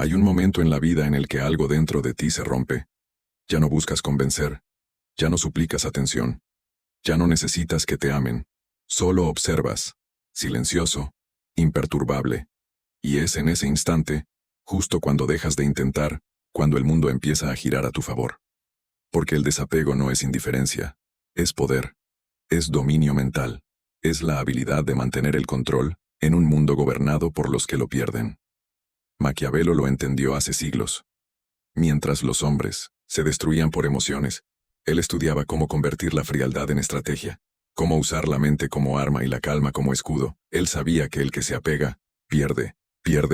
Hay un momento en la vida en el que algo dentro de ti se rompe. Ya no buscas convencer. Ya no suplicas atención. Ya no necesitas que te amen. Solo observas, silencioso, imperturbable. Y es en ese instante, justo cuando dejas de intentar, cuando el mundo empieza a girar a tu favor. Porque el desapego no es indiferencia, es poder, es dominio mental, es la habilidad de mantener el control en un mundo gobernado por los que lo pierden. Maquiavelo lo entendió hace siglos. Mientras los hombres se destruían por emociones, él estudiaba cómo convertir la frialdad en estrategia, cómo usar la mente como arma y la calma como escudo. Él sabía que el que se apega, pierde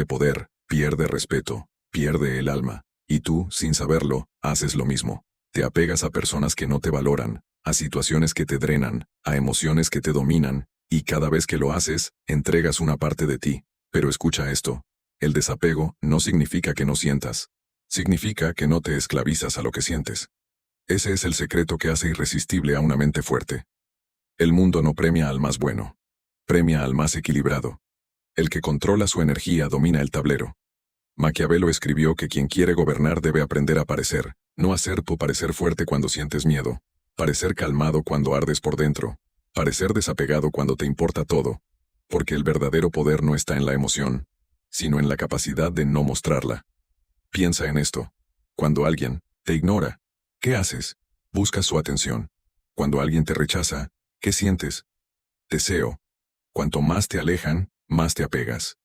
poder, pierde respeto, pierde el alma. Y tú, sin saberlo, haces lo mismo. Te apegas a personas que no te valoran, a situaciones que te drenan, a emociones que te dominan, y cada vez que lo haces, entregas una parte de ti. Pero escucha esto. El desapego no significa que no sientas. Significa que no te esclavizas a lo que sientes. Ese es el secreto que hace irresistible a una mente fuerte. El mundo no premia al más bueno. Premia al más equilibrado. El que controla su energía domina el tablero. Maquiavelo escribió que quien quiere gobernar debe aprender a parecer, no hacer tu parecer fuerte cuando sientes miedo, parecer calmado cuando ardes por dentro, parecer desapegado cuando te importa todo, porque el verdadero poder no está en la emoción, sino en la capacidad de no mostrarla. Piensa en esto. Cuando alguien te ignora, ¿qué haces? Buscas su atención. Cuando alguien te rechaza, ¿qué sientes? Deseo. Cuanto más te alejan, más te apegas.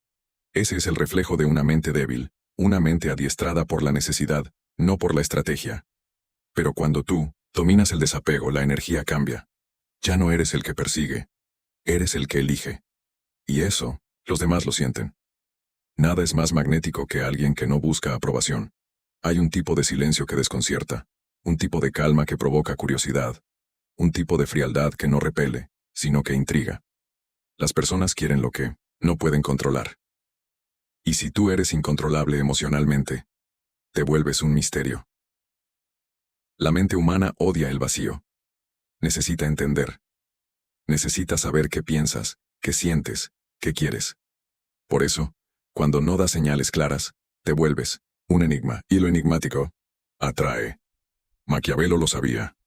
Ese es el reflejo de una mente débil, una mente adiestrada por la necesidad, no por la estrategia. Pero cuando tú dominas el desapego, la energía cambia. Ya no eres el que persigue, eres el que elige. Y eso, los demás lo sienten. Nada es más magnético que alguien que no busca aprobación. Hay un tipo de silencio que desconcierta, un tipo de calma que provoca curiosidad, un tipo de frialdad que no repele, sino que intriga. Las personas quieren lo que no pueden controlar. Y si tú eres incontrolable emocionalmente, te vuelves un misterio. La mente humana odia el vacío. Necesita entender. Necesita saber qué piensas, qué sientes, qué quieres. Por eso, cuando no das señales claras, te vuelves un enigma, y lo enigmático atrae. Maquiavelo lo sabía.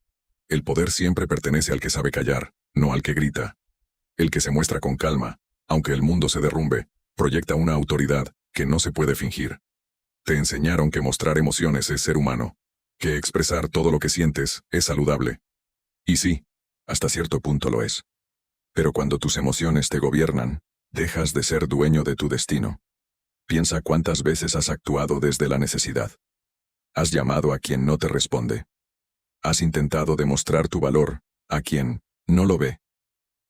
El poder siempre pertenece al que sabe callar, no al que grita. El que se muestra con calma, aunque el mundo se derrumbe, proyecta una autoridad que no se puede fingir. Te enseñaron que mostrar emociones es ser humano, que expresar todo lo que sientes es saludable. Y sí, hasta cierto punto lo es. Pero cuando tus emociones te gobiernan, dejas de ser dueño de tu destino. Piensa cuántas veces has actuado desde la necesidad. Has llamado a quien no te responde. Has intentado demostrar tu valor a quien no lo ve.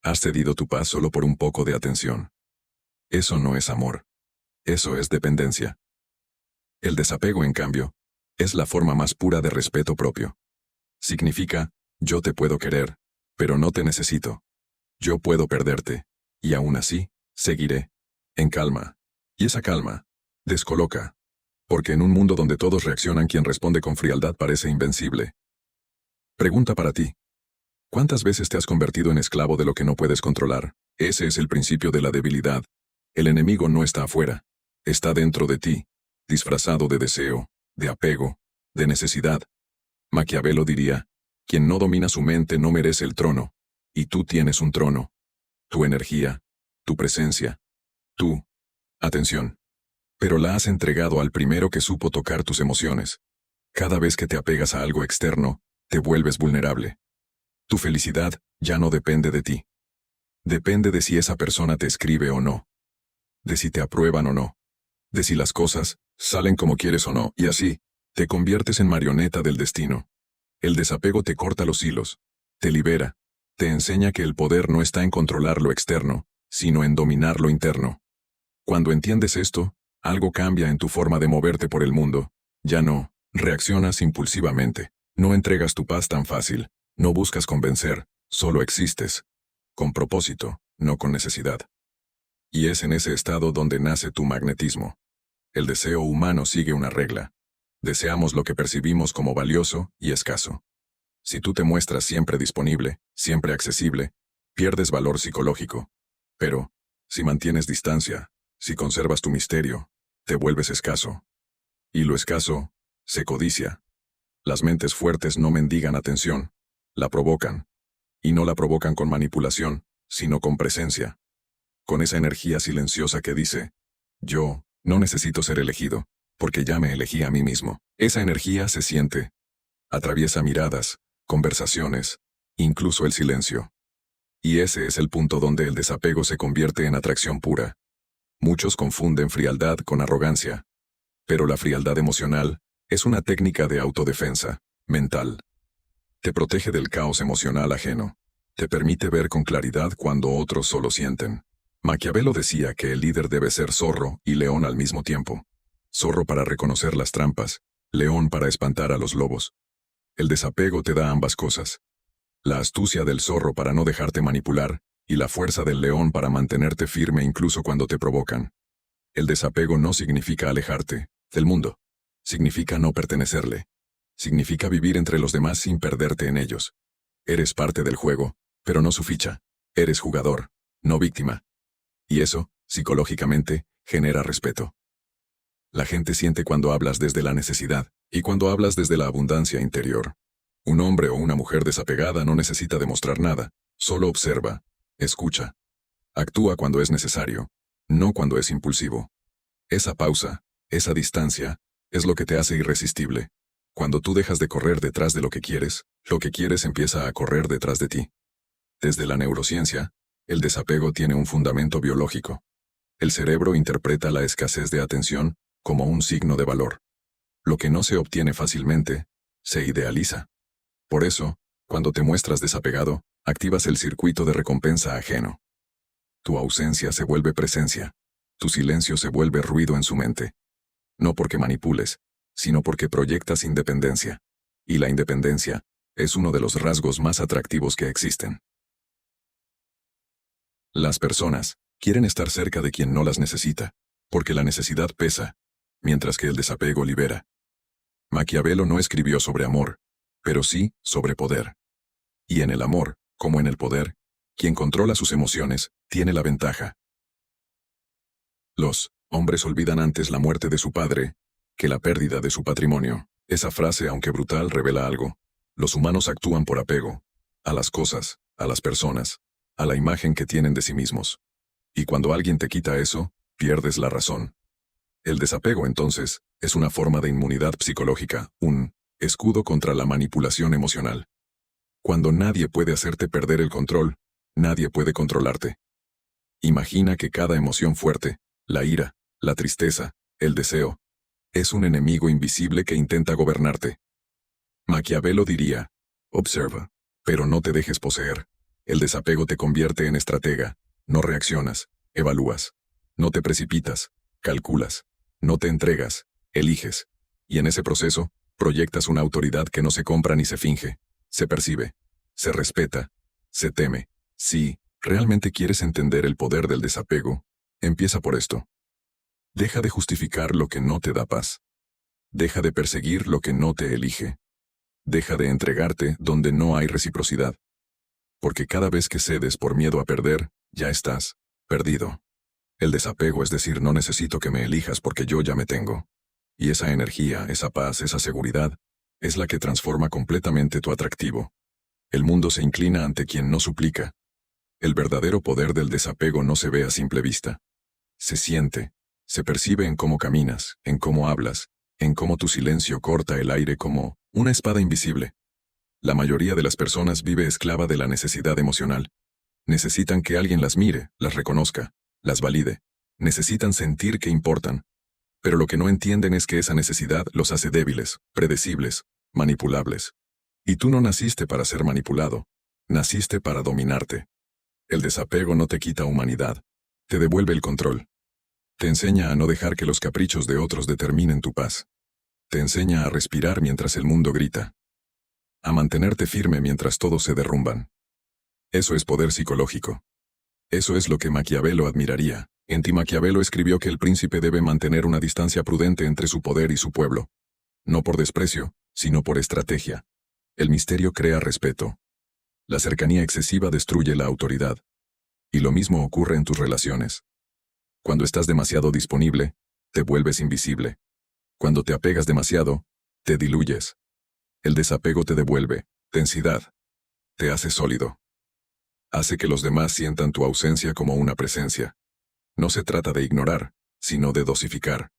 Has cedido tu paz solo por un poco de atención. Eso no es amor. Eso es dependencia. El desapego, en cambio, es la forma más pura de respeto propio. Significa, yo te puedo querer, pero no te necesito. Yo puedo perderte, y aún así, seguiré. En calma. Y esa calma descoloca. Porque en un mundo donde todos reaccionan, quien responde con frialdad parece invencible. Pregunta para ti. ¿Cuántas veces te has convertido en esclavo de lo que no puedes controlar? Ese es el principio de la debilidad. El enemigo no está afuera. Está dentro de ti, disfrazado de deseo, de apego, de necesidad. Maquiavelo diría, quien no domina su mente no merece el trono. Y tú tienes un trono. Tu energía, tu presencia, tu atención. Pero la has entregado al primero que supo tocar tus emociones. Cada vez que te apegas a algo externo, te vuelves vulnerable. Tu felicidad ya no depende de ti. Depende de si esa persona te escribe o no. De si te aprueban o no. De si las cosas salen como quieres o no, y así, te conviertes en marioneta del destino. El desapego te corta los hilos, te libera, te enseña que el poder no está en controlar lo externo, sino en dominar lo interno. Cuando entiendes esto, algo cambia en tu forma de moverte por el mundo. Ya no reaccionas impulsivamente, no entregas tu paz tan fácil, no buscas convencer, solo existes. Con propósito, no con necesidad. Y es en ese estado donde nace tu magnetismo. El deseo humano sigue una regla. Deseamos lo que percibimos como valioso y escaso. Si tú te muestras siempre disponible, siempre accesible, pierdes valor psicológico. Pero, si mantienes distancia, si conservas tu misterio, te vuelves escaso. Y lo escaso, se codicia. Las mentes fuertes no mendigan atención, la provocan. Y no la provocan con manipulación, sino con presencia. Con esa energía silenciosa que dice, yo no necesito ser elegido, porque ya me elegí a mí mismo. Esa energía se siente. Atraviesa miradas, conversaciones, incluso el silencio. Y ese es el punto donde el desapego se convierte en atracción pura. Muchos confunden frialdad con arrogancia. Pero la frialdad emocional es una técnica de autodefensa, mental. Te protege del caos emocional ajeno. Te permite ver con claridad cuando otros solo sienten. Maquiavelo decía que el líder debe ser zorro y león al mismo tiempo. Zorro para reconocer las trampas, león para espantar a los lobos. El desapego te da ambas cosas. La astucia del zorro para no dejarte manipular, y la fuerza del león para mantenerte firme incluso cuando te provocan. El desapego no significa alejarte del mundo. Significa no pertenecerle. Significa vivir entre los demás sin perderte en ellos. Eres parte del juego, pero no su ficha. Eres jugador, no víctima. Y eso, psicológicamente, genera respeto. La gente siente cuando hablas desde la necesidad, y cuando hablas desde la abundancia interior. Un hombre o una mujer desapegada no necesita demostrar nada, solo observa, escucha. Actúa cuando es necesario, no cuando es impulsivo. Esa pausa, esa distancia, es lo que te hace irresistible. Cuando tú dejas de correr detrás de lo que quieres empieza a correr detrás de ti. Desde la neurociencia, el desapego tiene un fundamento biológico. El cerebro interpreta la escasez de atención como un signo de valor. Lo que no se obtiene fácilmente, se idealiza. Por eso, cuando te muestras desapegado, activas el circuito de recompensa ajeno. Tu ausencia se vuelve presencia. Tu silencio se vuelve ruido en su mente. No porque manipules, sino porque proyectas independencia. Y la independencia es uno de los rasgos más atractivos que existen. Las personas quieren estar cerca de quien no las necesita, porque la necesidad pesa, mientras que el desapego libera. Maquiavelo no escribió sobre amor, pero sí sobre poder. Y en el amor, como en el poder, quien controla sus emociones, tiene la ventaja. Los hombres olvidan antes la muerte de su padre que la pérdida de su patrimonio. Esa frase, aunque brutal, revela algo. Los humanos actúan por apego, a las cosas, a las personas, a la imagen que tienen de sí mismos. Y cuando alguien te quita eso, pierdes la razón. El desapego, entonces, es una forma de inmunidad psicológica, un escudo contra la manipulación emocional. Cuando nadie puede hacerte perder el control, nadie puede controlarte. Imagina que cada emoción fuerte, la ira, la tristeza, el deseo, es un enemigo invisible que intenta gobernarte. Maquiavelo diría, observa, pero no te dejes poseer. El desapego te convierte en estratega, no reaccionas, evalúas. No te precipitas, calculas. No te entregas, eliges. Y en ese proceso, proyectas una autoridad que no se compra ni se finge, se percibe, se respeta, se teme. Si realmente quieres entender el poder del desapego, empieza por esto. Deja de justificar lo que no te da paz. Deja de perseguir lo que no te elige. Deja de entregarte donde no hay reciprocidad. Porque cada vez que cedes por miedo a perder, ya estás perdido. El desapego es decir, no necesito que me elijas porque yo ya me tengo. Y esa energía, esa paz, esa seguridad, es la que transforma completamente tu atractivo. El mundo se inclina ante quien no suplica. El verdadero poder del desapego no se ve a simple vista. Se siente, se percibe en cómo caminas, en cómo hablas, en cómo tu silencio corta el aire como una espada invisible. La mayoría de las personas vive esclava de la necesidad emocional. Necesitan que alguien las mire, las reconozca, las valide. Necesitan sentir que importan. Pero lo que no entienden es que esa necesidad los hace débiles, predecibles, manipulables. Y tú no naciste para ser manipulado. Naciste para dominarte. El desapego no te quita humanidad. Te devuelve el control. Te enseña a no dejar que los caprichos de otros determinen tu paz. Te enseña a respirar mientras el mundo grita. A mantenerte firme mientras todos se derrumban. Eso es poder psicológico. Eso es lo que Maquiavelo admiraría. Maquiavelo escribió que el príncipe debe mantener una distancia prudente entre su poder y su pueblo. No por desprecio, sino por estrategia. El misterio crea respeto. La cercanía excesiva destruye la autoridad. Y lo mismo ocurre en tus relaciones. Cuando estás demasiado disponible, te vuelves invisible. Cuando te apegas demasiado, te diluyes. El desapego te devuelve densidad, te hace sólido. Hace que los demás sientan tu ausencia como una presencia. No se trata de ignorar, sino de dosificar.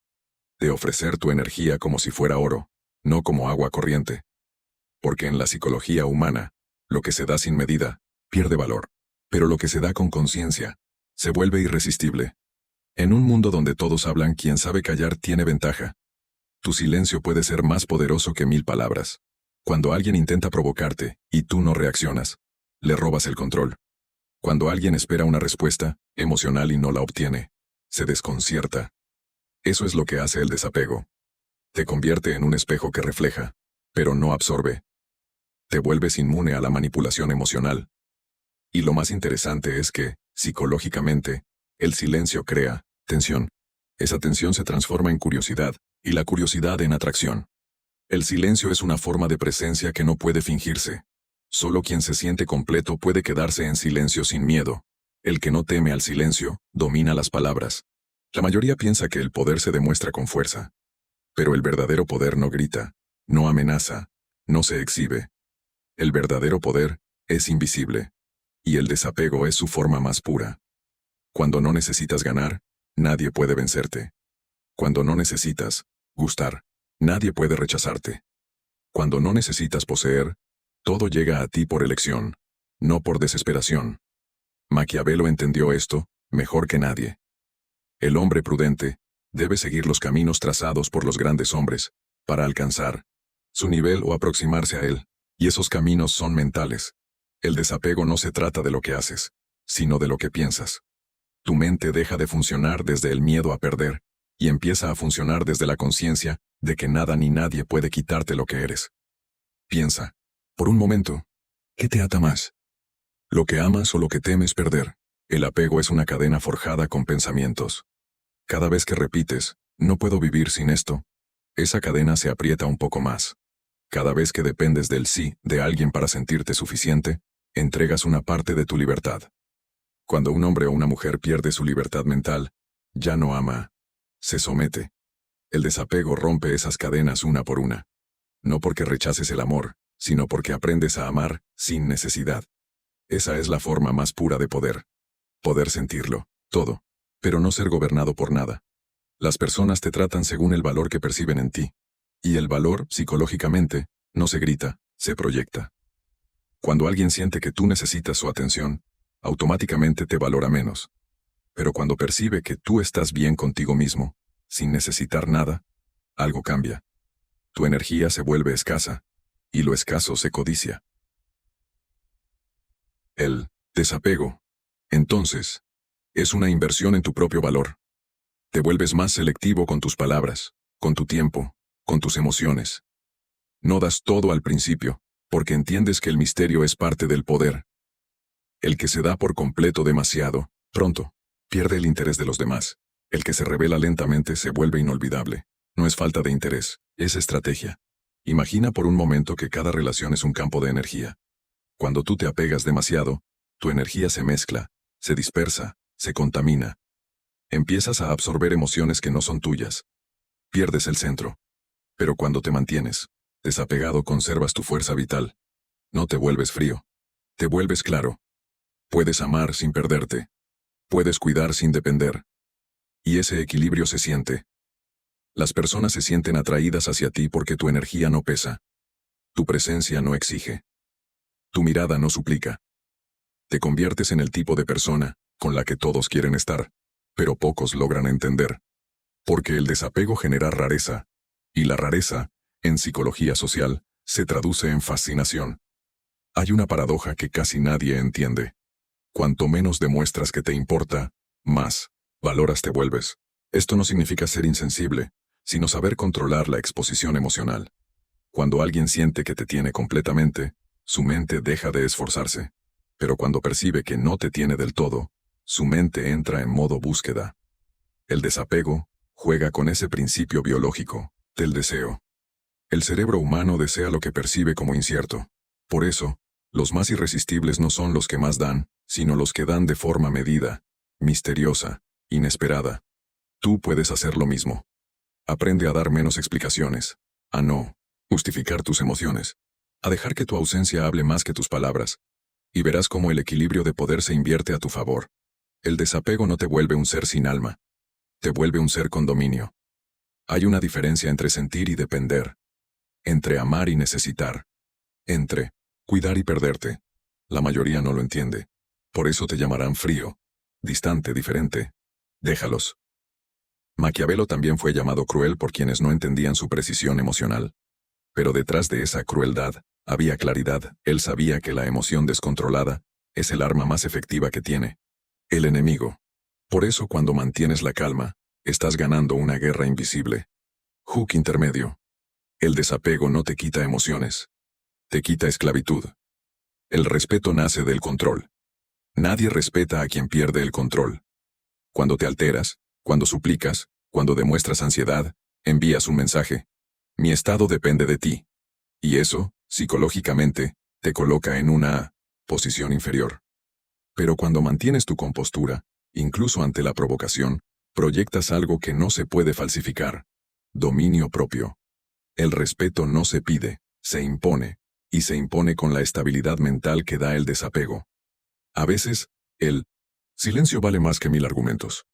De ofrecer tu energía como si fuera oro, no como agua corriente. Porque en la psicología humana, lo que se da sin medida, pierde valor. Pero lo que se da con conciencia, se vuelve irresistible. En un mundo donde todos hablan, quien sabe callar tiene ventaja. Tu silencio puede ser más poderoso que 1000 palabras. Cuando alguien intenta provocarte, y tú no reaccionas, le robas el control. Cuando alguien espera una respuesta emocional y no la obtiene, se desconcierta. Eso es lo que hace el desapego. Te convierte en un espejo que refleja, pero no absorbe. Te vuelves inmune a la manipulación emocional. Y lo más interesante es que, psicológicamente, el silencio crea tensión. Esa tensión se transforma en curiosidad, y la curiosidad en atracción. El silencio es una forma de presencia que no puede fingirse. Solo quien se siente completo puede quedarse en silencio sin miedo. El que no teme al silencio, domina las palabras. La mayoría piensa que el poder se demuestra con fuerza. Pero el verdadero poder no grita, no amenaza, no se exhibe. El verdadero poder es invisible. Y el desapego es su forma más pura. Cuando no necesitas ganar, nadie puede vencerte. Cuando no necesitas gustar, nadie puede rechazarte. Cuando no necesitas poseer, todo llega a ti por elección, no por desesperación. Maquiavelo entendió esto mejor que nadie. El hombre prudente debe seguir los caminos trazados por los grandes hombres para alcanzar su nivel o aproximarse a él, y esos caminos son mentales. El desapego no se trata de lo que haces, sino de lo que piensas. Tu mente deja de funcionar desde el miedo a perder, y empieza a funcionar desde la conciencia de que nada ni nadie puede quitarte lo que eres. Piensa, por un momento, ¿qué te ata más? ¿Lo que amas o lo que temes perder? El apego es una cadena forjada con pensamientos. Cada vez que repites, no puedo vivir sin esto, esa cadena se aprieta un poco más. Cada vez que dependes del sí de alguien para sentirte suficiente, entregas una parte de tu libertad. Cuando un hombre o una mujer pierde su libertad mental, ya no ama, se somete. El desapego rompe esas cadenas una por una. No porque rechaces el amor, sino porque aprendes a amar sin necesidad. Esa es la forma más pura de poder. Poder sentirlo, todo, pero no ser gobernado por nada. Las personas te tratan según el valor que perciben en ti. Y el valor, psicológicamente, no se grita, se proyecta. Cuando alguien siente que tú necesitas su atención, automáticamente te valora menos. Pero cuando percibe que tú estás bien contigo mismo, sin necesitar nada, algo cambia. Tu energía se vuelve escasa, y lo escaso se codicia. El desapego, entonces, es una inversión en tu propio valor. Te vuelves más selectivo con tus palabras, con tu tiempo, con tus emociones. No das todo al principio, porque entiendes que el misterio es parte del poder. El que se da por completo demasiado, pronto, pierde el interés de los demás. El que se revela lentamente se vuelve inolvidable. No es falta de interés, es estrategia. Imagina por un momento que cada relación es un campo de energía. Cuando tú te apegas demasiado, tu energía se mezcla, se dispersa, se contamina. Empiezas a absorber emociones que no son tuyas. Pierdes el centro. Pero cuando te mantienes desapegado, conservas tu fuerza vital. No te vuelves frío. Te vuelves claro. Puedes amar sin perderte. Puedes cuidar sin depender. Y ese equilibrio se siente. Las personas se sienten atraídas hacia ti porque tu energía no pesa. Tu presencia no exige. Tu mirada no suplica. Te conviertes en el tipo de persona con la que todos quieren estar, pero pocos logran entender. Porque el desapego genera rareza. Y la rareza, en psicología social, se traduce en fascinación. Hay una paradoja que casi nadie entiende. Cuanto menos demuestras que te importa, más valoras te vuelves. Esto no significa ser insensible, sino saber controlar la exposición emocional. Cuando alguien siente que te tiene completamente, su mente deja de esforzarse. Pero cuando percibe que no te tiene del todo, su mente entra en modo búsqueda. El desapego juega con ese principio biológico del deseo. El cerebro humano desea lo que percibe como incierto. Por eso, los más irresistibles no son los que más dan, sino los que dan de forma medida, misteriosa, inesperada. Tú puedes hacer lo mismo. Aprende a dar menos explicaciones, a no justificar tus emociones, a dejar que tu ausencia hable más que tus palabras, y verás cómo el equilibrio de poder se invierte a tu favor. El desapego no te vuelve un ser sin alma, te vuelve un ser con dominio. Hay una diferencia entre sentir y depender, entre amar y necesitar, entre cuidar y perderte. La mayoría no lo entiende. Por eso te llamarán frío, distante, diferente. Déjalos. Maquiavelo también fue llamado cruel por quienes no entendían su precisión emocional. Pero detrás de esa crueldad, había claridad. Él sabía que la emoción descontrolada es el arma más efectiva que tiene. El enemigo. Por eso cuando mantienes la calma, estás ganando una guerra invisible. Hook intermedio. El desapego no te quita emociones. Te quita esclavitud. El respeto nace del control. Nadie respeta a quien pierde el control. Cuando te alteras, cuando suplicas, cuando demuestras ansiedad, envías un mensaje. Mi estado depende de ti. Y eso, psicológicamente, te coloca en una posición inferior. Pero cuando mantienes tu compostura, incluso ante la provocación, proyectas algo que no se puede falsificar. Dominio propio. El respeto no se pide, se impone, y se impone con la estabilidad mental que da el desapego. A veces, el silencio vale más que 1000 argumentos.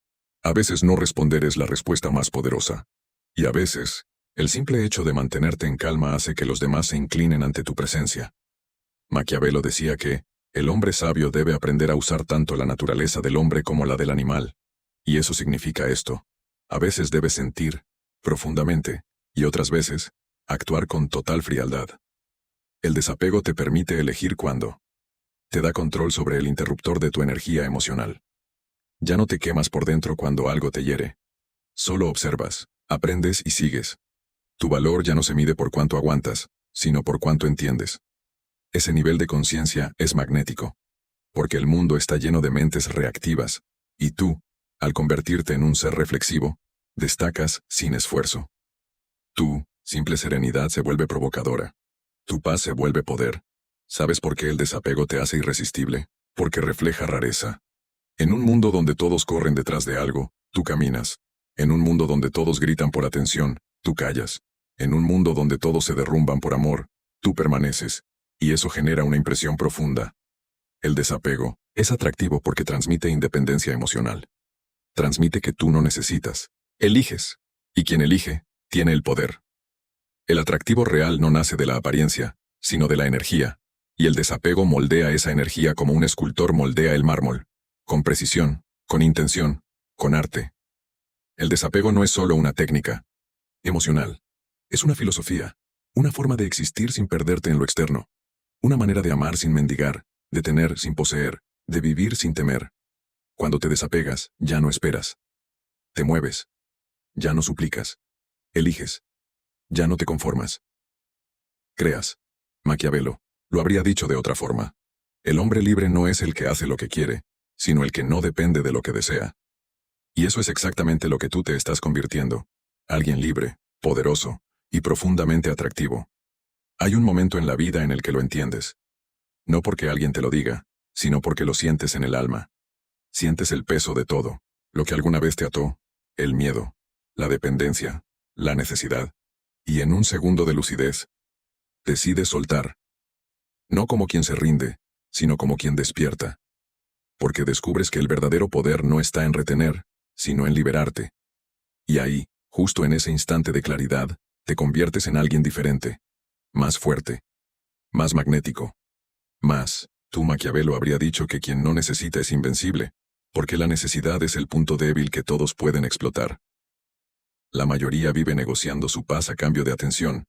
A veces no responder es la respuesta más poderosa. Y a veces, el simple hecho de mantenerte en calma hace que los demás se inclinen ante tu presencia. Maquiavelo decía que, el hombre sabio debe aprender a usar tanto la naturaleza del hombre como la del animal. Y eso significa esto. A veces debes sentir, profundamente, y otras veces, actuar con total frialdad. El desapego te permite elegir cuándo. Te da control sobre el interruptor de tu energía emocional. Ya no te quemas por dentro cuando algo te hiere. Solo observas, aprendes y sigues. Tu valor ya no se mide por cuánto aguantas, sino por cuánto entiendes. Ese nivel de conciencia es magnético. Porque el mundo está lleno de mentes reactivas, y tú, al convertirte en un ser reflexivo, destacas sin esfuerzo. Tu simple serenidad se vuelve provocadora. Tu paz se vuelve poder. ¿Sabes por qué el desapego te hace irresistible? Porque refleja rareza. En un mundo donde todos corren detrás de algo, tú caminas. En un mundo donde todos gritan por atención, tú callas. En un mundo donde todos se derrumban por amor, tú permaneces. Y eso genera una impresión profunda. El desapego es atractivo porque transmite independencia emocional. Transmite que tú no necesitas. Eliges. Y quien elige, tiene el poder. El atractivo real no nace de la apariencia, sino de la energía. Y el desapego moldea esa energía como un escultor moldea el mármol. Con precisión, con intención, con arte. El desapego no es solo una técnica emocional. Es una filosofía, una forma de existir sin perderte en lo externo. Una manera de amar sin mendigar, de tener sin poseer, de vivir sin temer. Cuando te desapegas, ya no esperas. Te mueves. Ya no suplicas. Eliges. Ya no te conformas. Creas. Maquiavelo lo habría dicho de otra forma. El hombre libre no es el que hace lo que quiere, sino el que no depende de lo que desea. Y eso es exactamente lo que tú te estás convirtiendo. Alguien libre, poderoso y profundamente atractivo. Hay un momento en la vida en el que lo entiendes. No porque alguien te lo diga, sino porque lo sientes en el alma. Sientes el peso de todo, lo que alguna vez te ató, el miedo, la dependencia, la necesidad. Y en un segundo de lucidez, decides soltar. No como quien se rinde, sino como quien despierta. Porque descubres que el verdadero poder no está en retener, sino en liberarte. Y ahí, justo en ese instante de claridad, te conviertes en alguien diferente. Más fuerte. Más magnético. Más, tú Maquiavelo habría dicho que quien no necesita es invencible, porque la necesidad es el punto débil que todos pueden explotar. La mayoría vive negociando su paz a cambio de atención.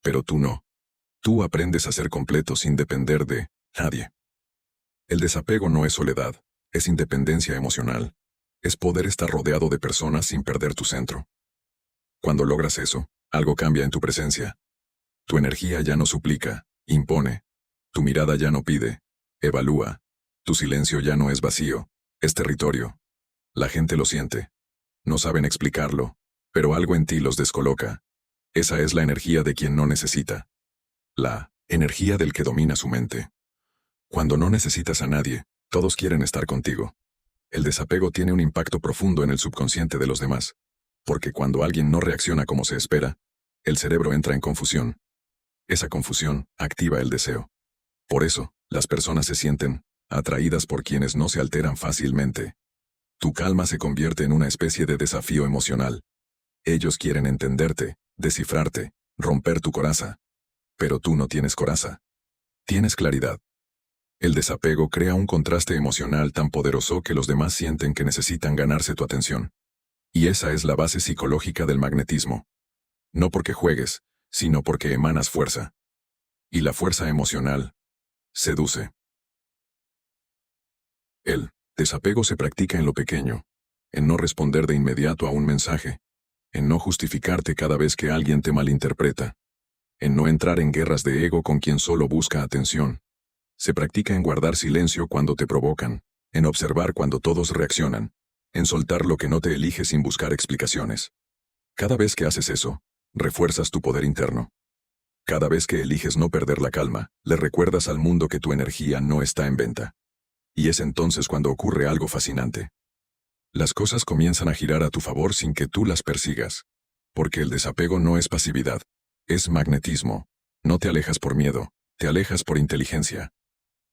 Pero tú no. Tú aprendes a ser completo sin depender de nadie. El desapego no es soledad, es independencia emocional. Es poder estar rodeado de personas sin perder tu centro. Cuando logras eso, algo cambia en tu presencia. Tu energía ya no suplica, impone. Tu mirada ya no pide, evalúa. Tu silencio ya no es vacío, es territorio. La gente lo siente. No saben explicarlo, pero algo en ti los descoloca. Esa es la energía de quien no necesita. La energía del que domina su mente. Cuando no necesitas a nadie, todos quieren estar contigo. El desapego tiene un impacto profundo en el subconsciente de los demás. Porque cuando alguien no reacciona como se espera, el cerebro entra en confusión. Esa confusión activa el deseo. Por eso, las personas se sienten atraídas por quienes no se alteran fácilmente. Tu calma se convierte en una especie de desafío emocional. Ellos quieren entenderte, descifrarte, romper tu coraza. Pero tú no tienes coraza. Tienes claridad. El desapego crea un contraste emocional tan poderoso que los demás sienten que necesitan ganarse tu atención. Y esa es la base psicológica del magnetismo. No porque juegues, sino porque emanas fuerza. Y la fuerza emocional seduce. El desapego se practica en lo pequeño, en no responder de inmediato a un mensaje, en no justificarte cada vez que alguien te malinterpreta, en no entrar en guerras de ego con quien solo busca atención. Se practica en guardar silencio cuando te provocan, en observar cuando todos reaccionan, en soltar lo que no te elige sin buscar explicaciones. Cada vez que haces eso, refuerzas tu poder interno. Cada vez que eliges no perder la calma, le recuerdas al mundo que tu energía no está en venta. Y es entonces cuando ocurre algo fascinante. Las cosas comienzan a girar a tu favor sin que tú las persigas. Porque el desapego no es pasividad, es magnetismo. No te alejas por miedo, te alejas por inteligencia.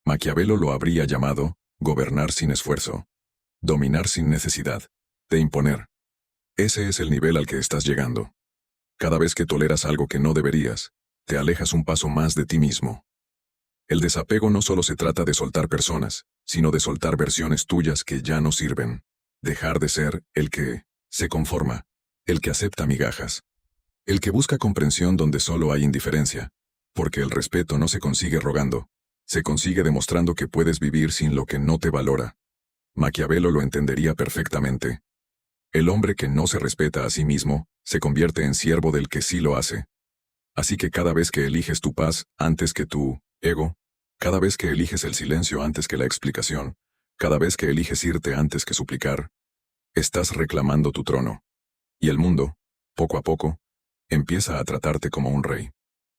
Maquiavelo lo habría llamado gobernar sin esfuerzo, dominar sin necesidad de imponer. Ese es el nivel al que estás llegando. Cada vez que toleras algo que no deberías, te alejas un paso más de ti mismo. El desapego no solo se trata de soltar personas, sino de soltar versiones tuyas que ya no sirven. Dejar de ser el que se conforma, el que acepta migajas, el que busca comprensión donde solo hay indiferencia, porque el respeto no se consigue rogando, se consigue demostrando que puedes vivir sin lo que no te valora. Maquiavelo lo entendería perfectamente. El hombre que no se respeta a sí mismo, se convierte en siervo del que sí lo hace. Así que cada vez que eliges tu paz antes que tu ego, cada vez que eliges el silencio antes que la explicación, cada vez que eliges irte antes que suplicar, estás reclamando tu trono. Y el mundo, poco a poco, empieza a tratarte como un rey.